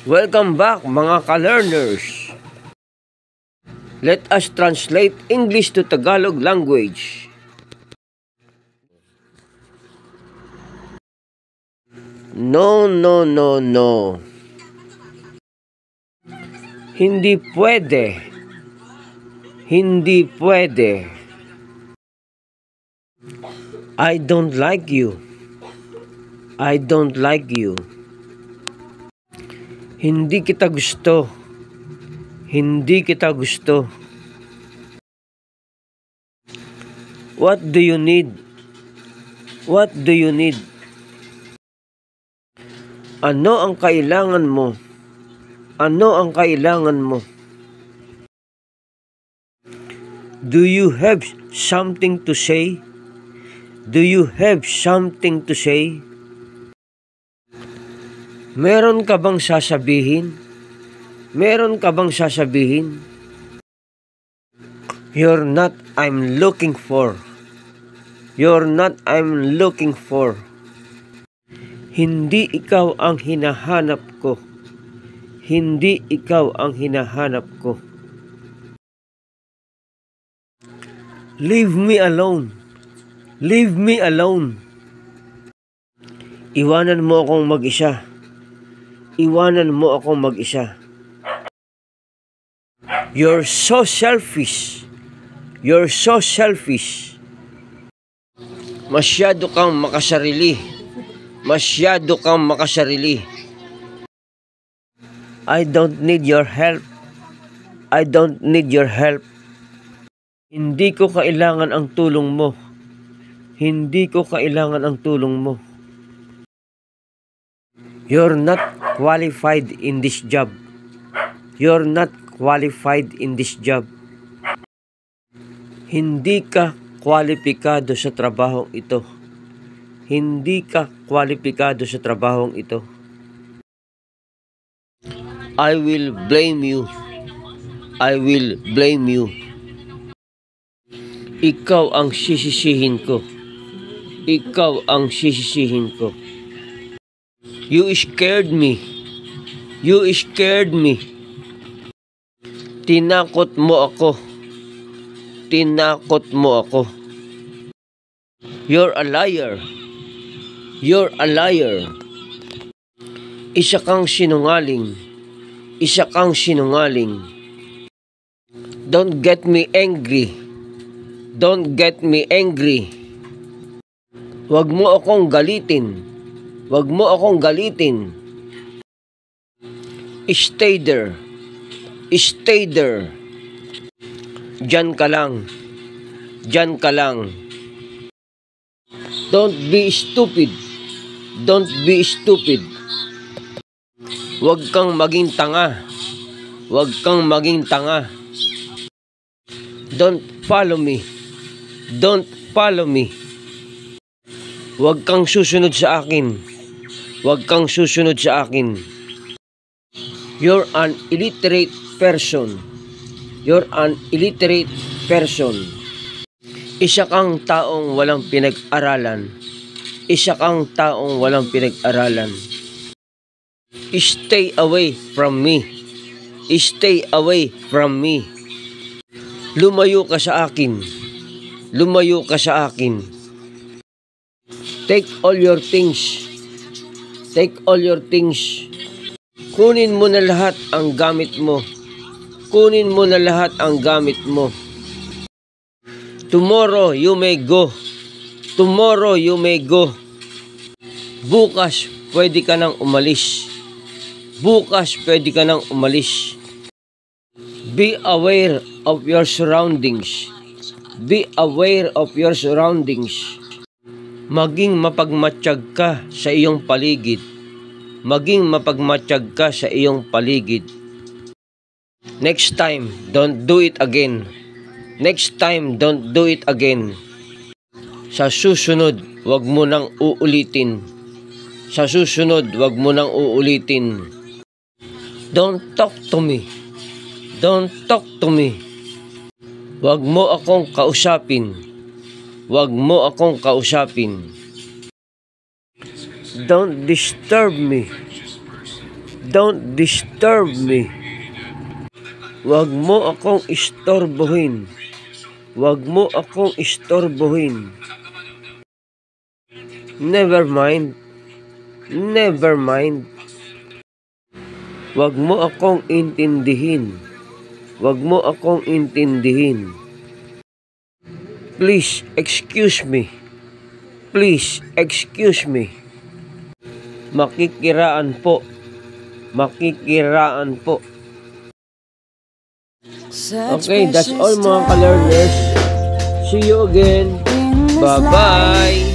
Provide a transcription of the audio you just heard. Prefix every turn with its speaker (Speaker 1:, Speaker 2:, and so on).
Speaker 1: Welcome back mga ka-learners! Let us translate English to Tagalog language. No, no, no, no. Hindi pwede. Hindi pwede. I don't like you. I don't like you. Hindi kita gusto. Hindi kita gusto. What do you need? What do you need? Ano ang kailangan mo? Ano ang kailangan mo? Do you have something to say? Do you have something to say? Meron ka bang sasabihin? Meron ka bang sasabihin? You're not I'm looking for. You're not I'm looking for. Hindi ikaw ang hinahanap ko. Hindi ikaw ang hinahanap ko. Leave me alone. Leave me alone. Iwanan mo akong mag-isa. Iwanan mo akong mag-isa. You're so selfish. You're so selfish. Masyado kang makasarili. Masyado kang makasarili. I don't need your help. I don't need your help. Hindi ko kailangan ang tulong mo. Hindi ko kailangan ang tulong mo. You're not qualified in this job. You're not qualified in this job. Hindi ka kwalipikado sa trabahong ito. Hindi ka kwalipikado sa trabahong ito. I will blame you. I will blame you. Ikaw ang sisisihin ko. Ikaw ang sisisihin ko. You scared me. You scared me. Tinakot mo ako. Tinakot mo ako. You're a liar. You're a liar. Isa kang sinungaling. Isa kang sinungaling. Don't get me angry. Don't get me angry. Wag mo akong galitin. Wag mo akong galitin. Stay there. Stay there. Diyan ka lang. Diyan ka lang. Don't be stupid. Don't be stupid. Wag kang maging tanga. Wag kang maging tanga. Don't follow me. Don't follow me. Wag kang susunod sa akin. Wag kang susunod sa akin. You're an illiterate person. You're an illiterate person. Isa kang taong walang pinag-aralan. Isa kang taong walang pinag-aralan. Stay away from me. Stay away from me. Lumayo ka sa akin. Lumayo ka sa akin. Take all your things. Take all your things. Kunin mo na lahat ang gamit mo. Kunin mo na lahat ang gamit mo. Tomorrow you may go. Tomorrow you may go. Bukas pwede ka nang umalis. Bukas pwede ka nang umalis. Be aware of your surroundings. Be aware of your surroundings. Maging mapagmatsyag ka sa iyong paligid. Maging mapagmatsyag ka sa iyong paligid. Next time, don't do it again. Next time, don't do it again. Sa susunod, wag mo nang uulitin. Sa susunod, wag mo nang uulitin. Don't talk to me. Don't talk to me. Wag mo akong kausapin. Wag mo akong kausapin. Don't disturb me. Don't disturb me. Wag mo akong istorbohin. Wag mo akong istorbohin. Never mind. Never mind. Wag mo akong intindihin. Wag mo akong intindihin. Please excuse me. Please excuse me. Makikiraan po. Makikiraan po. Okay, that's all mga ka-learners. See you again. Bye-bye.